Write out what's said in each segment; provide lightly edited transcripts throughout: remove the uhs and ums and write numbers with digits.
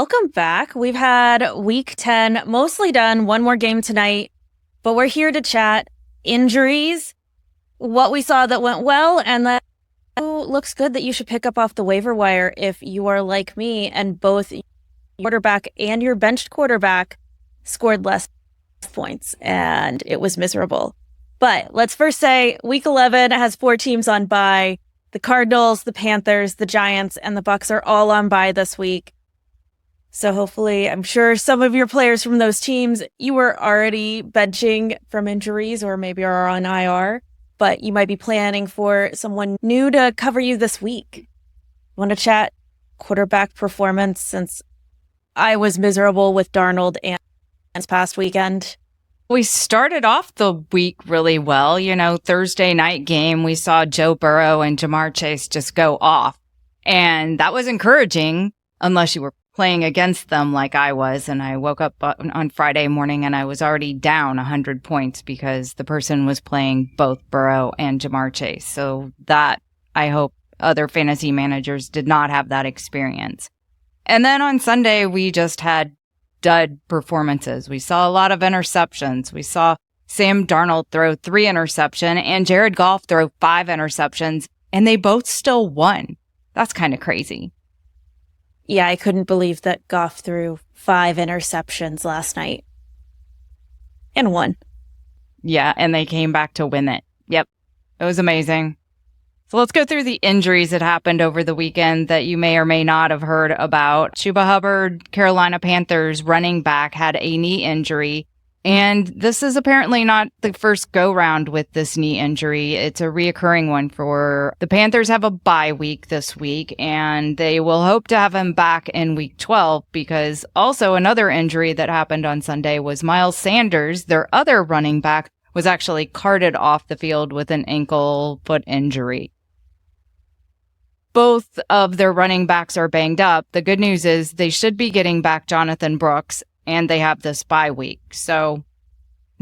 Welcome back. We've had week 10 mostly done, one more game tonight, but we're here to chat injuries, what we saw that went well, and that looks good that you should pick up off the waiver wire if you are like me and both your quarterback and your benched quarterback scored less points, and it was miserable. But let's first say week 11 has 4 teams on bye. The Cardinals, the Panthers, the Giants, and the Bucs are all on bye this week. So hopefully, I'm sure some of your players from those teams, you were already benching from injuries or maybe are on IR, but you might be planning for someone new to cover you this week. Want to chat quarterback performance since I was miserable with Darnold and this past weekend? We started off the week really well. Thursday night game, we saw Joe Burrow and Ja'Marr Chase just go off. And that was encouraging, unless you were playing against them like I was. And I woke up on Friday morning and I was already down 100 points because the person was playing both Burrow and Ja'Marr Chase. So that, I hope other fantasy managers did not have that experience. And then on Sunday, we just had dud performances. We saw a lot of interceptions. We saw Sam Darnold throw 3 interceptions and Jared Goff throw 5 interceptions, and they both still won. That's kind of crazy. Yeah, I couldn't believe that Goff threw 5 interceptions last night. And won. Yeah, and they came back to win it. Yep, it was amazing. So let's go through the injuries that happened over the weekend that you may or may not have heard about. Chuba Hubbard, Carolina Panthers running back, had a knee injury. And this is apparently not the first go-round with this knee injury. It's a reoccurring one for the Panthers. Have a bye week this week, and they will hope to have him back in week 12 because also another injury that happened on Sunday was Miles Sanders, their other running back, was actually carted off the field with an ankle foot injury. Both of their running backs are banged up. The good news is they should be getting back Jonathan Brooks, and they have this bye week. So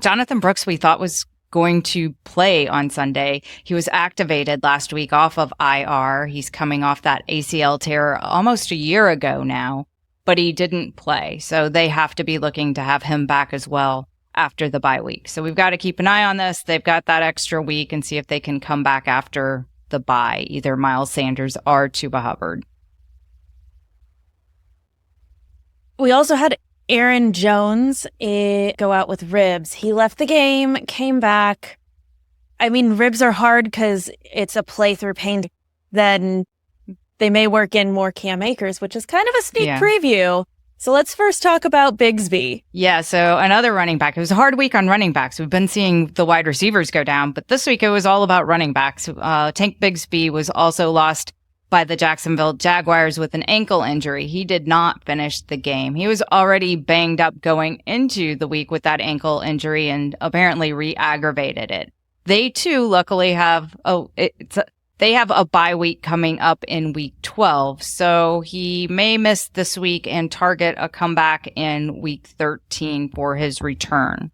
Jonathan Brooks, we thought was going to play on Sunday. He was activated last week off of IR. He's coming off that ACL tear almost a year ago now, but he didn't play. So they have to be looking to have him back as well after the bye week. So we've got to keep an eye on this. They've got that extra week and see if they can come back after the bye, either Miles Sanders or Chuba Hubbard. We also had Aaron Jones go out with ribs. He left the game, came back. I mean, ribs are hard because it's a playthrough pain. Then they may work in more Cam Akers, which is kind of a sneak preview. So let's first talk about Bigsby. Yeah, so another running back. It was a hard week on running backs. We've been seeing the wide receivers go down, but this week it was all about running backs. Tank Bigsby was also lost by the Jacksonville Jaguars with an ankle injury. He did not finish the game. He was already banged up going into the week with that ankle injury and apparently re-aggravated it. They too, luckily, have they have a bye week coming up in week 12, so he may miss this week and target a comeback in week 13 for his return.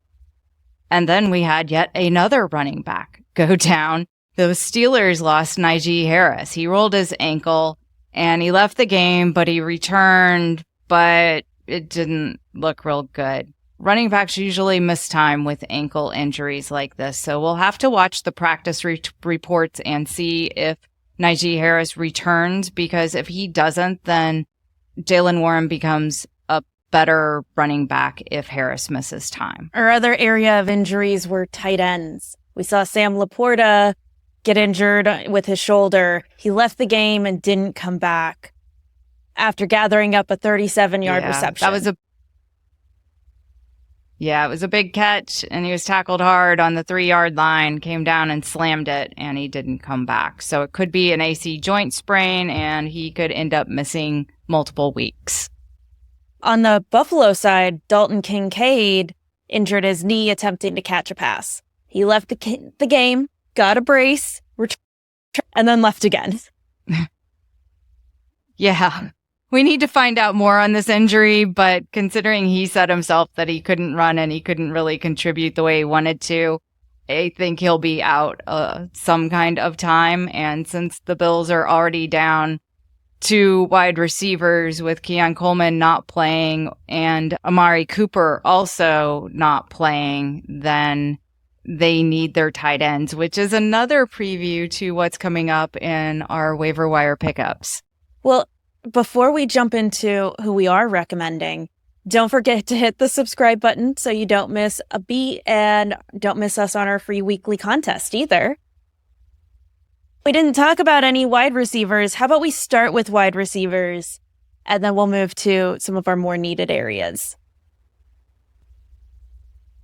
And then we had yet another running back go down. The Steelers lost Najee Harris. He rolled his ankle and he left the game, but he returned, but it didn't look real good. Running backs usually miss time with ankle injuries like this, so we'll have to watch the practice reports and see if Najee Harris returns, because if he doesn't, then Jaylen Warren becomes a better running back if Harris misses time. Our other area of injuries were tight ends. We saw Sam LaPorta get injured with his shoulder. He left the game and didn't come back after gathering up a 37-yard reception. It was a big catch, and he was tackled hard on the 3-yard line, came down and slammed it, and he didn't come back. So it could be an AC joint sprain, and he could end up missing multiple weeks. On the Buffalo side, Dalton Kincaid injured his knee attempting to catch a pass. He left the game, got a brace, and then left again. Yeah. We need to find out more on this injury, but considering he said himself that he couldn't run and he couldn't really contribute the way he wanted to, I think he'll be out some kind of time. And since the Bills are already down two wide receivers with Keon Coleman not playing and Amari Cooper also not playing, then they need their tight ends, which is another preview to what's coming up in our waiver wire pickups. Well, before we jump into who we are recommending, don't forget to hit the subscribe button so you don't miss a beat and don't miss us on our free weekly contest either. We didn't talk about any wide receivers. How about we start with wide receivers and then we'll move to some of our more needed areas.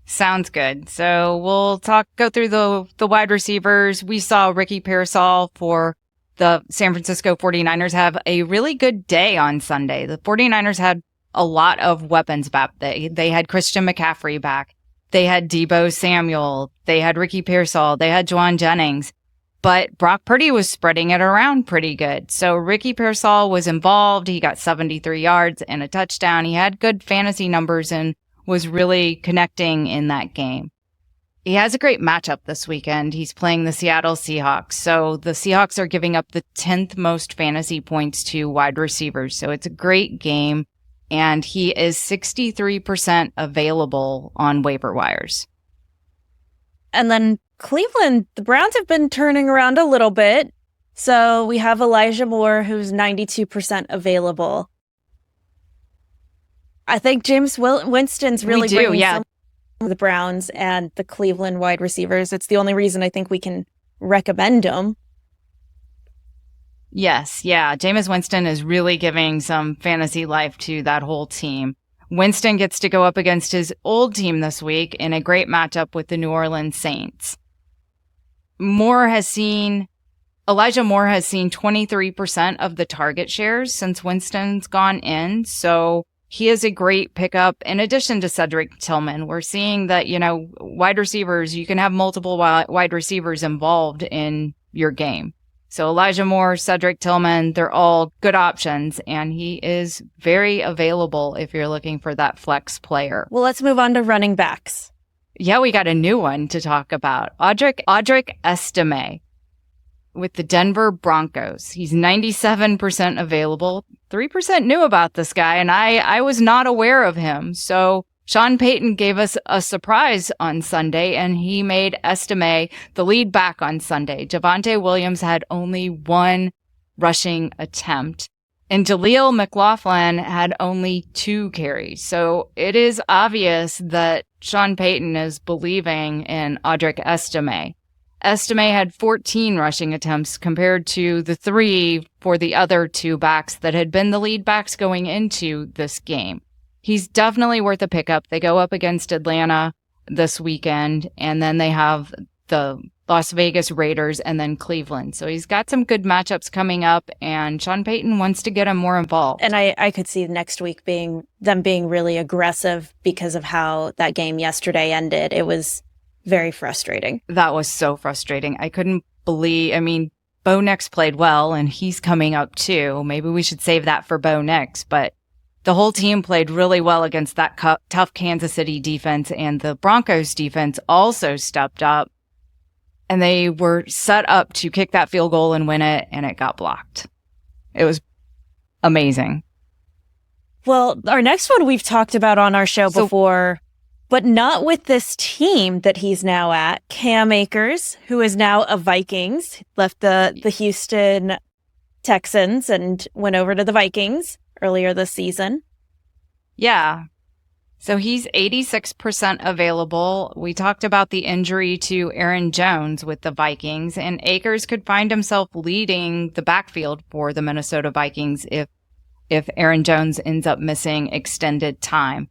Sounds good. So we'll go through the wide receivers. We saw Ricky Pearsall for the San Francisco 49ers have a really good day on Sunday. The 49ers had a lot of weapons back. They had Christian McCaffrey back. They had Deebo Samuel. They had Ricky Pearsall. They had Juwan Jennings. But Brock Purdy was spreading it around pretty good. So Ricky Pearsall was involved. He got 73 yards and a touchdown. He had good fantasy numbers and was really connecting in that game. He has a great matchup this weekend. He's playing the Seattle Seahawks. So the Seahawks are giving up the 10th most fantasy points to wide receivers. So it's a great game. And he is 63% available on waiver wires. And then Cleveland, the Browns have been turning around a little bit. So we have Elijah Moore, who's 92% available. I think Jameis Winston's really bringing some of the Browns and the Cleveland wide receivers. It's the only reason I think we can recommend them. Yes, yeah. Jameis Winston is really giving some fantasy life to that whole team. Winston gets to go up against his old team this week in a great matchup with the New Orleans Saints. Elijah Moore has seen 23% of the target shares since Winston's gone in. So he is a great pickup. In addition to Cedric Tillman, we're seeing that, wide receivers, you can have multiple wide receivers involved in your game. So Elijah Moore, Cedric Tillman, they're all good options, and he is very available if you're looking for that flex player. Well, let's move on to running backs. Yeah, we got a new one to talk about. Audric Estime with the Denver Broncos. He's 97% available. 3% knew about this guy, and I was not aware of him. So Sean Payton gave us a surprise on Sunday, and he made Estime the lead back on Sunday. Javonte Williams had only one rushing attempt, and Jaleel McLaughlin had only 2 carries. So it is obvious that Sean Payton is believing in Audric Estime. Estime had 14 rushing attempts compared to the 3 for the other 2 backs that had been the lead backs going into this game. He's definitely worth a pickup. They go up against Atlanta this weekend, and then they have the Las Vegas Raiders and then Cleveland. So he's got some good matchups coming up, and Sean Payton wants to get him more involved. And I could see next week being really aggressive because of how that game yesterday ended. It was very frustrating. That was so frustrating. I couldn't believe, Bo Nix played well, and he's coming up too. Maybe we should save that for Bo Nix, but the whole team played really well against that tough Kansas City defense, and the Broncos defense also stepped up, and they were set up to kick that field goal and win it, and it got blocked. It was amazing. Well, our next one we've talked about on our show before, but not with this team that he's now at. Cam Akers, who is now a Vikings, left the Houston Texans and went over to the Vikings earlier this season. Yeah. So he's 86% available. We talked about the injury to Aaron Jones with the Vikings, and Akers could find himself leading the backfield for the Minnesota Vikings if Aaron Jones ends up missing extended time.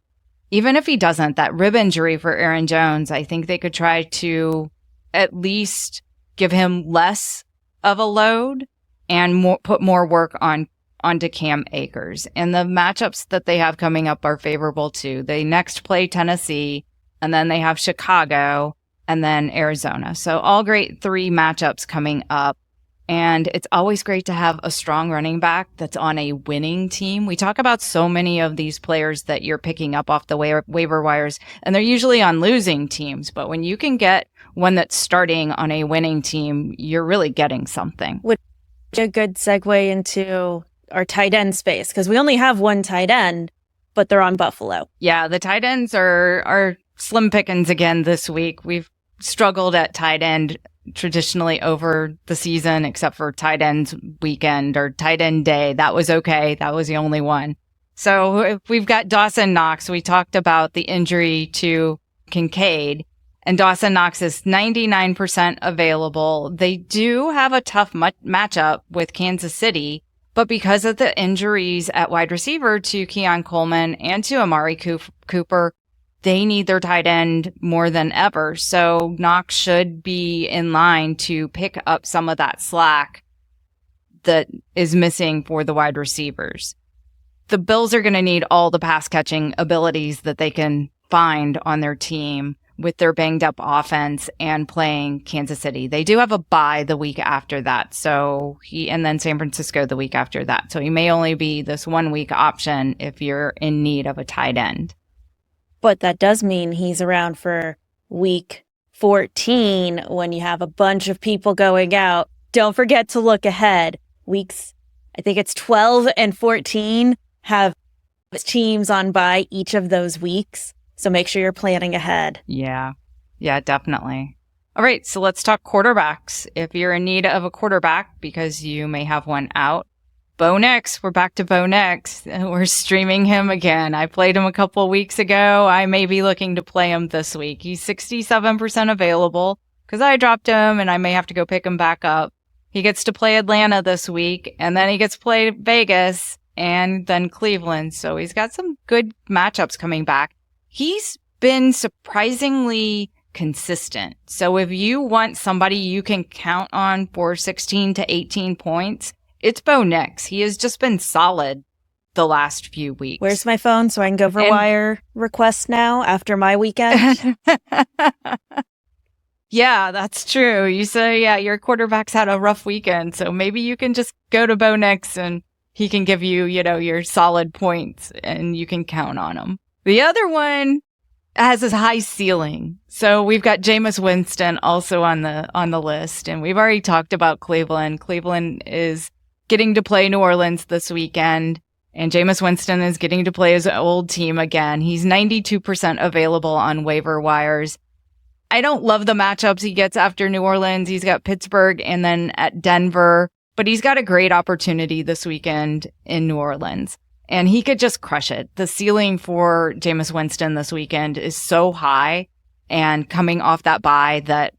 Even if he doesn't, that rib injury for Aaron Jones, I think they could try to at least give him less of a load and put more work onto Cam Akers. And the matchups that they have coming up are favorable too. They next play Tennessee, and then they have Chicago, and then Arizona. So all great 3 matchups coming up. And it's always great to have a strong running back that's on a winning team. We talk about so many of these players that you're picking up off the waiver wires, and they're usually on losing teams. But when you can get one that's starting on a winning team, you're really getting something. Which is a good segue into our tight end space, because we only have one tight end, but they're on Buffalo. Yeah, the tight ends are slim pickings again this week. We've struggled at tight end traditionally over the season, except for tight ends weekend or tight end day. That was okay. That was the only one. So we've got Dawson Knox. We talked about the injury to Kincaid, and Dawson Knox is 99% available. They do have a tough matchup with Kansas City, but because of the injuries at wide receiver to Keon Coleman and to Amari Cooper, they need their tight end more than ever. So Knox should be in line to pick up some of that slack that is missing for the wide receivers. The Bills are going to need all the pass catching abilities that they can find on their team with their banged up offense and playing Kansas City. They do have a bye the week after that. And then San Francisco the week after that. So he may only be this 1 week option if you're in need of a tight end. But that does mean he's around for week 14 when you have a bunch of people going out. Don't forget to look ahead. Weeks, I think it's 12 and 14 have teams on bye each of those weeks. So make sure you're planning ahead. Yeah, definitely. All right, so let's talk quarterbacks. If you're in need of a quarterback because you may have one out, Bo Nix, we're back to Bo Nix. We're streaming him again. I played him a couple weeks ago. I may be looking to play him this week. He's 67% available because I dropped him and I may have to go pick him back up. He gets to play Atlanta this week, and then he gets to play Vegas and then Cleveland. So he's got some good matchups coming back. He's been surprisingly consistent. So if you want somebody you can count on for 16 to 18 points, it's Bo Nix. He has just been solid the last few weeks. Where's my phone so I can go for wire requests now after my weekend? Yeah, that's true. You say, your quarterback's had a rough weekend. So maybe you can just go to Bo Nix and he can give you, your solid points and you can count on him. The other one has a high ceiling. So we've got Jameis Winston also on the list, and we've already talked about Cleveland. Cleveland is getting to play New Orleans this weekend, and Jameis Winston is getting to play his old team again. He's 92% available on waiver wires. I don't love the matchups he gets after New Orleans. He's got Pittsburgh and then at Denver, but he's got a great opportunity this weekend in New Orleans. And he could just crush it. The ceiling for Jameis Winston this weekend is so high, and coming off that bye that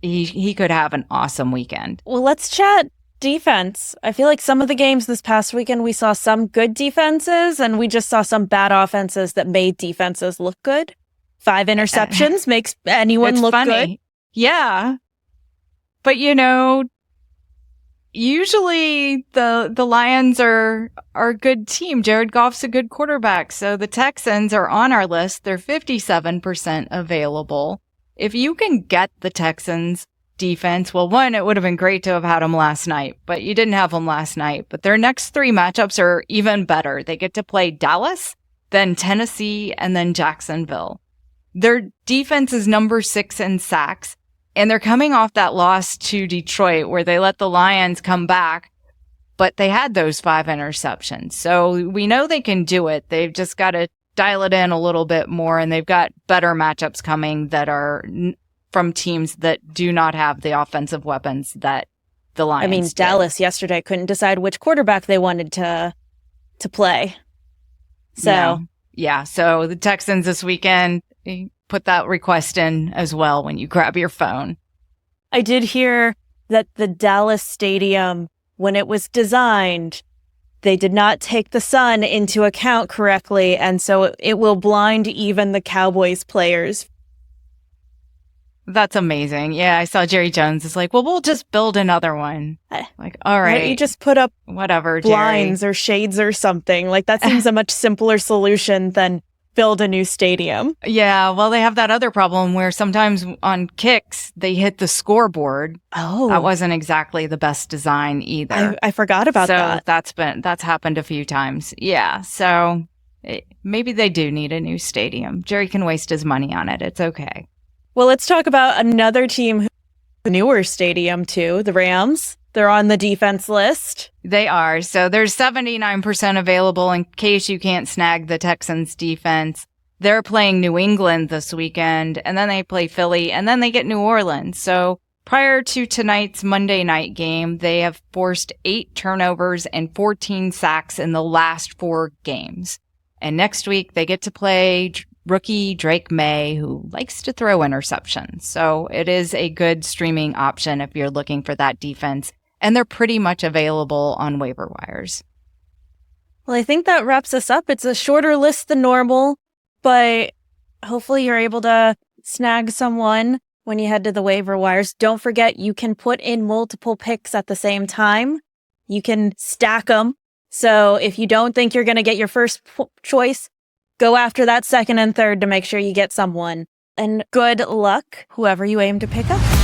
he could have an awesome weekend. Well, let's chat defense. I feel like some of the games this past weekend, we saw some good defenses, and we just saw some bad offenses that made defenses look good. 5 interceptions makes anyone look funny. good. Yeah. But, usually the Lions are a good team. Jared Goff's a good quarterback. So the Texans are on our list. They're 57% available. If you can get the Texans defense, well, one, it would have been great to have had them last night, but you didn't have them last night. But their next 3 matchups are even better. They get to play Dallas, then Tennessee, and then Jacksonville. Their defense is number 6 in sacks. And they're coming off that loss to Detroit where they let the Lions come back, but they had those 5 interceptions. So we know they can do it. They've just got to dial it in a little bit more, and they've got better matchups coming that are from teams that do not have the offensive weapons that the Lions did. Dallas yesterday couldn't decide which quarterback they wanted to play. So yeah. So the Texans this weekend, put that request in as well when you grab your phone. I did hear that the Dallas stadium, when it was designed, they did not take the sun into account correctly, and so it will blind even the Cowboys players. That's amazing. Yeah, I saw Jerry Jones is like, well, we'll just build another one. Like, all right. You just put up whatever, blinds Jerry. Or shades or something. Like, that seems a much simpler solution than build a new stadium. Yeah, well, they have that other problem where sometimes on kicks, they hit the scoreboard. Oh. That wasn't exactly the best design either. I forgot about that. So that's happened a few times. Yeah, so maybe they do need a new stadium. Jerry can waste his money on it. It's okay. Well, let's talk about another team The newer stadium, too, the Rams. They're on the defense list. They are. So there's 79% available in case you can't snag the Texans defense. They're playing New England this weekend, and then they play Philly, and then they get New Orleans. So prior to tonight's Monday night game, they have forced 8 turnovers and 14 sacks in the last 4 games. And next week, they get to play rookie Drake May, who likes to throw interceptions. So it is a good streaming option if you're looking for that defense. And they're pretty much available on waiver wires. Well, I think that wraps us up. It's a shorter list than normal, but hopefully you're able to snag someone when you head to the waiver wires. Don't forget, you can put in multiple picks at the same time. You can stack them. So if you don't think you're going to get your first choice, go after that second and third to make sure you get someone. And good luck, whoever you aim to pick up.